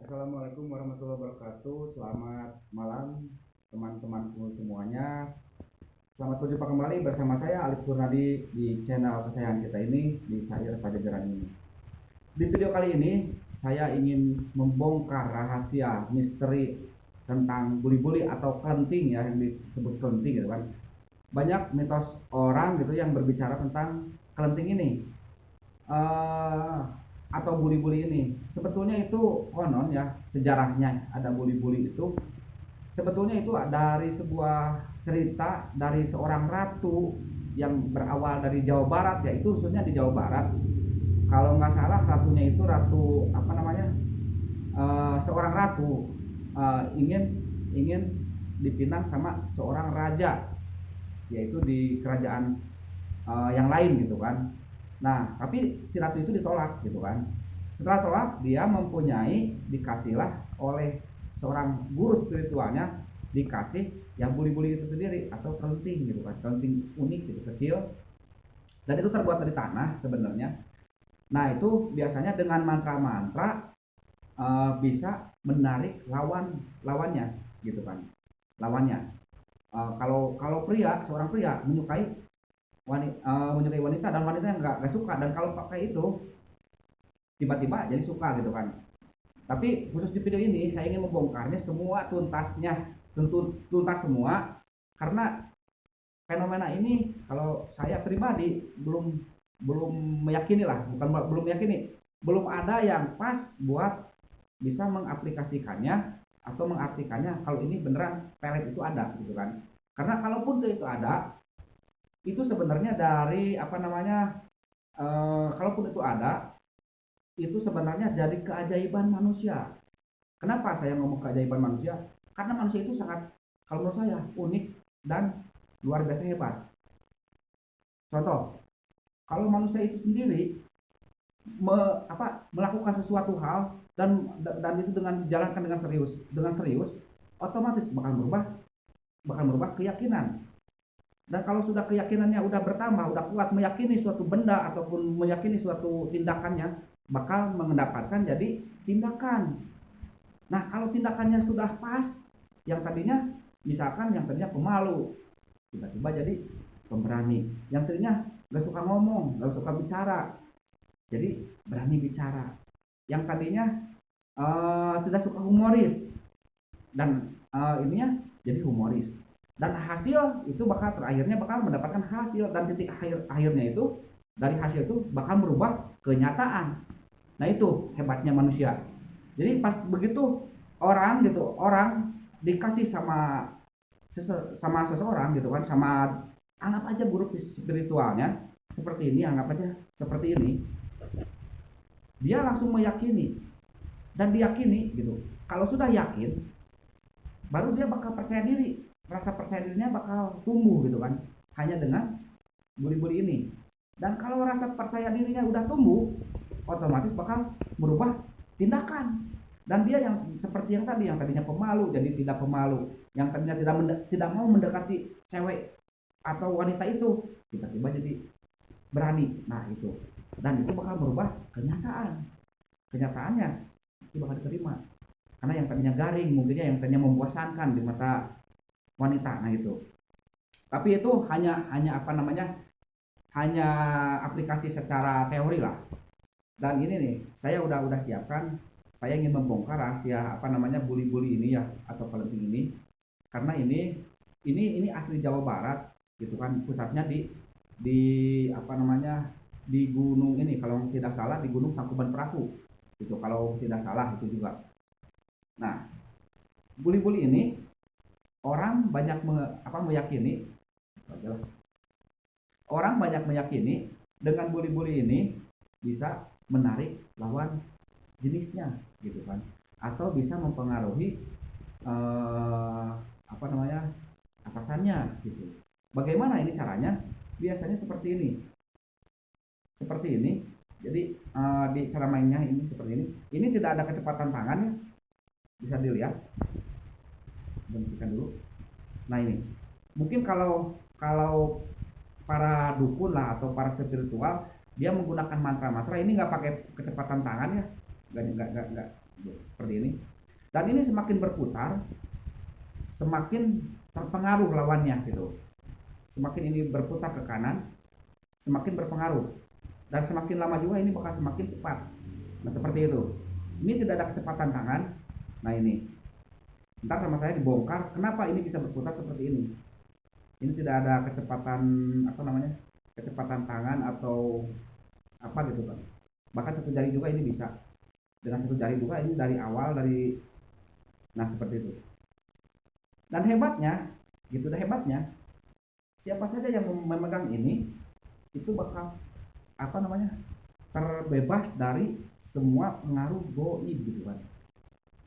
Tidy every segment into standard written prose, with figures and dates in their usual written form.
Assalamualaikum warahmatullahi wabarakatuh. Selamat malam teman-temanku semuanya. Selamat berjumpa kembali bersama saya Alif Kurnadi di channel kesayangan kita ini di Sair Pajajaran ini. Di video kali ini saya ingin membongkar rahasia misteri tentang buli-buli atau kelenting ya, yang disebut kelenting gitu kan. Banyak mitos orang gitu yang berbicara tentang kelenting ini. eh atau buli-buli ini. Sebetulnya itu konon ya, sejarahnya ada buli-buli itu. Sebetulnya itu dari sebuah cerita dari seorang ratu yang berawal dari Jawa Barat, yaitu khususnya di Jawa Barat. Kalau nggak salah ratunya itu ratu apa namanya? Seorang ratu ingin ingin dipinang sama seorang raja, yaitu di kerajaan yang lain gitu kan. Nah, tapi si ratu itu ditolak gitu kan. Setelah tolak, dia mempunyai dikasihlah oleh seorang guru spiritualnya, dikasih yang buli-buli itu sendiri atau kelenting gitu kan, kelenting unik gitu kecil, dan itu terbuat dari tanah sebenarnya. Nah, itu biasanya dengan mantra-mantra bisa menarik lawannya gitu kan, lawannya. Kalau kalau pria, seorang pria menyukai wanita dan wanita yang nggak suka, dan kalau pakai itu tiba-tiba jadi suka gitu kan. Tapi khusus di video ini saya ingin membongkarnya semua tuntasnya, tentu tuntas semua, karena fenomena ini kalau saya pribadi belum belum meyakini lah, bukan belum meyakini, belum ada yang pas buat bisa mengaplikasikannya atau mengartikannya kalau ini beneran pelet itu ada gitu kan. Karena kalaupun itu ada, itu sebenarnya dari apa namanya, kalaupun itu ada, itu sebenarnya dari keajaiban manusia. Kenapa saya ngomong keajaiban manusia? Karena manusia itu sangat, kalau menurut saya, unik dan luar biasa hebat. Contoh, kalau manusia itu sendiri melakukan sesuatu hal dan itu dengan dijalankan dengan serius, otomatis bakal merubah keyakinan. Dan kalau sudah keyakinannya udah bertambah, udah kuat meyakini suatu benda ataupun meyakini suatu tindakannya, bakal mendapatkan jadi tindakan. Nah, kalau tindakannya sudah pas, yang tadinya misalkan yang tadinya pemalu, tiba-tiba jadi pemberani. Yang tadinya gak suka ngomong, gak suka bicara, jadi berani bicara. Yang tadinya tidak suka humoris, dan ininya jadi humoris. Dan hasil itu bakal mendapatkan hasil, dan titik akhirnya itu dari hasil itu bakal merubah kenyataan. Nah, itu hebatnya manusia. Jadi pas begitu orang dikasih sama seseorang gitu kan, sama, anggap aja guru spiritualnya seperti ini, anggap aja seperti ini, dia langsung meyakini dan diyakini gitu. Kalau sudah yakin, baru dia bakal percaya diri, rasa percaya dirinya bakal tumbuh gitu kan, hanya dengan buli-buli ini. Dan kalau rasa percaya dirinya udah tumbuh, otomatis bakal merubah tindakan. Dan dia yang seperti yang tadinya pemalu jadi tidak pemalu, yang tadinya tidak mau mendekati cewek atau wanita itu, tiba-tiba jadi berani. Nah, itu, dan itu bakal merubah kenyataannya itu bakal diterima, karena yang tadinya garing, mungkinnya yang tadinya membosankan di mata wanita. Nah, itu, tapi itu hanya apa namanya, hanya aplikasi secara teori lah. Dan ini nih, saya udah siapkan, saya ingin membongkar rahasia apa namanya buli-buli ini ya, atau kelenting ini, karena ini asli Jawa Barat gitu kan, pusatnya di apa namanya, di gunung ini, kalau tidak salah di Gunung Tangkuban Perahu itu, kalau tidak salah itu juga. Nah, buli-buli ini orang banyak meyakini, orang banyak meyakini dengan buli-buli ini bisa menarik lawan jenisnya gitu kan, atau bisa mempengaruhi apa namanya, atasannya gitu. Bagaimana ini caranya? Biasanya seperti ini. Jadi di cara mainnya ini seperti ini. Ini tidak ada kecepatan tangan ya, bisa dilihat. Hentikan dulu. Nah, ini mungkin kalau kalau para dukun lah atau para spiritual, dia menggunakan mantra-mantra ini nggak pakai kecepatan tangan ya, nggak seperti ini. Dan ini semakin berputar, semakin terpengaruh lawannya gitu. Semakin ini berputar ke kanan, semakin berpengaruh. Dan semakin lama juga ini bakal semakin cepat. Nah seperti itu. Ini tidak ada kecepatan tangan. Nah ini. Ntar sama saya dibongkar kenapa ini bisa berputar seperti ini. Ini tidak ada kecepatan apa namanya? Kecepatan tangan atau apa gitu kan. Bahkan satu jari juga ini bisa. Dengan satu jari juga ini dari awal dari nah seperti itu. Dan hebatnya, gitu dah hebatnya, siapa saja yang memegang ini itu bakal apa namanya? Terbebas dari semua pengaruh goib gitu kan.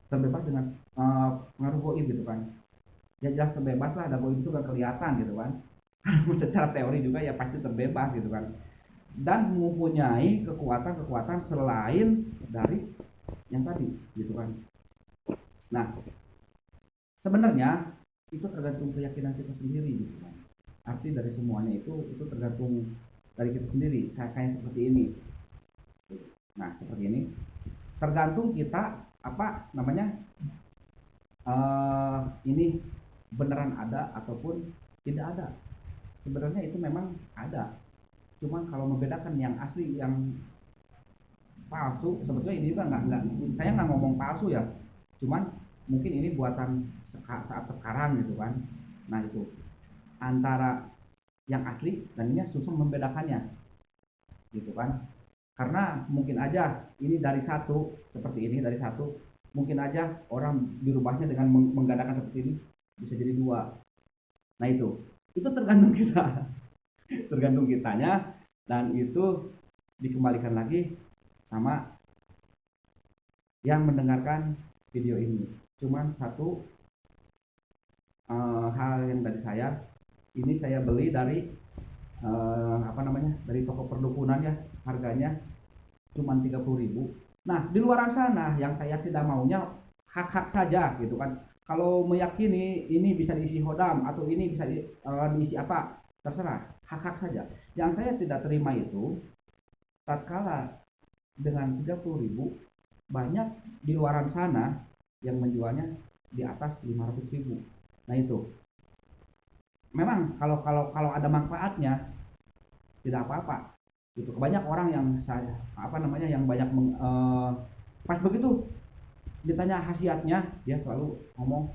Terbebas dengan pengaruh goib gitu kan. Ya jelas terbebas lah, ada goib itu kan kelihatan gitu kan. Secara teori juga ya pasti terbebas gitu kan. Dan mempunyai kekuatan-kekuatan selain dari yang tadi gitu kan. Nah, sebenarnya itu tergantung keyakinan kita sendiri gitu kan. Arti dari semuanya itu tergantung dari kita sendiri. Saya kayak seperti ini. Nah, seperti ini. Tergantung kita apa namanya ini beneran ada ataupun tidak ada. Sebenarnya itu memang ada. Cuman kalau membedakan yang asli yang palsu, sebetulnya ini juga nggak saya nggak ngomong palsu ya. Cuman mungkin ini buatan saat sekarang gitu kan. Nah itu antara yang asli dan ini susah membedakannya gitu kan. Karena mungkin aja ini dari satu seperti ini dari satu, mungkin aja orang dirubahnya dengan menggandakan seperti ini bisa jadi dua. Nah itu tergantung kita, tergantung kitanya, dan itu dikembalikan lagi sama yang mendengarkan video ini. Cuman satu hal yang dari saya, ini saya beli dari apa namanya dari toko perdukunan ya, harganya cuman 30.000. Nah di luar sana yang saya tidak maunya hak-hak saja gitu kan. Kalau meyakini ini bisa diisi hodam atau ini bisa diisi apa, terserah, hak-hak saja. Yang saya tidak terima itu tatkala dengan 30.000 banyak di luaran sana yang menjualnya di atas 500.000. Nah itu memang kalau ada manfaatnya tidak apa-apa gitu. Banyak orang yang saya apa namanya yang banyak pas begitu ditanya khasiatnya dia selalu ngomong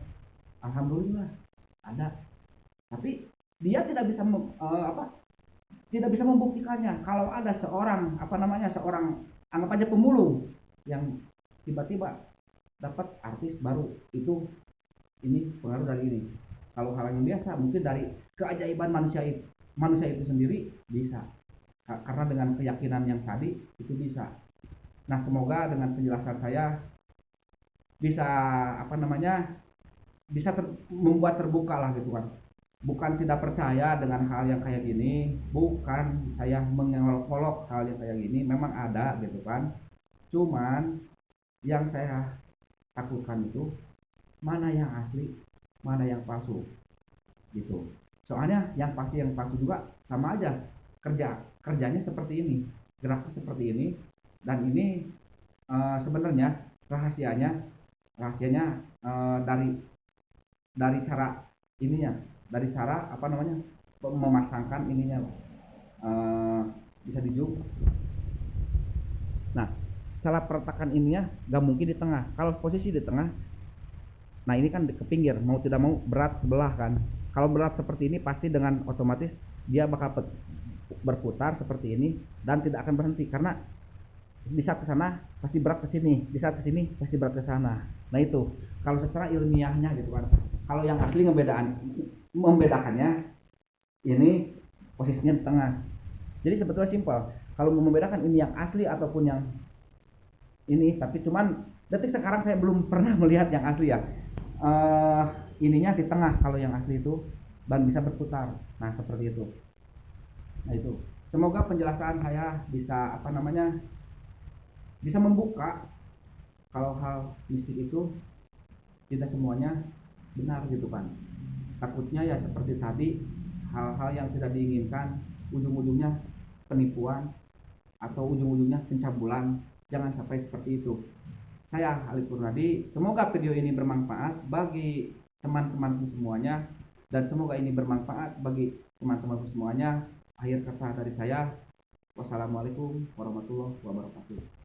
alhamdulillah ada, tapi dia tidak bisa apa tidak bisa membuktikannya. Kalau ada seorang apa namanya seorang anggap aja pemulung yang tiba-tiba dapat artis baru itu, ini pengaruh dari ini. Kalau hal yang biasa mungkin dari keajaiban manusia itu sendiri bisa, karena dengan keyakinan yang tadi itu bisa. Nah semoga dengan penjelasan saya bisa apa namanya bisa membuat terbuka lah gitu kan. Bukan tidak percaya dengan hal yang kayak gini, bukan saya mengolok-olok hal yang kayak gini, memang ada gitu kan. Cuman yang saya takutkan itu mana yang asli, mana yang palsu gitu. Soalnya yang palsu juga sama aja, kerjanya seperti ini, geraknya seperti ini, dan ini sebenarnya rahasianya dari cara ininya, dari cara apa namanya memasangkan ininya, eh, bisa di zoom. Nah cara perletakan ininya gak mungkin di tengah. Kalau posisi di tengah, nah ini kan ke pinggir, mau tidak mau berat sebelah kan. Kalau berat seperti ini pasti dengan otomatis dia bakal berputar seperti ini dan tidak akan berhenti, karena di saat ke sana pasti berat ke sini, di saat ke sini pasti berat ke sana. Nah itu kalau secara ilmiahnya gitu kan. Kalau yang asli membedakannya ini posisinya di tengah. Jadi sebetulnya simpel. Kalau mau membedakan ini yang asli ataupun yang ini, tapi cuman detik sekarang saya belum pernah melihat yang asli ya. Ininya di tengah kalau yang asli itu, dan bisa berputar. Nah seperti itu. Nah itu semoga penjelasan saya bisa apa namanya bisa membuka kalau hal mistik itu tidak semuanya benar gitu kan. Takutnya ya seperti tadi, hal-hal yang tidak diinginkan ujung-ujungnya penipuan atau ujung-ujungnya pencabulan. Jangan sampai seperti itu. Saya Ali Purnadi. Semoga video ini bermanfaat bagi teman-temanku semuanya dan semoga ini bermanfaat bagi teman-temanku semuanya. Akhir kata dari saya, wassalamualaikum warahmatullahi wabarakatuh.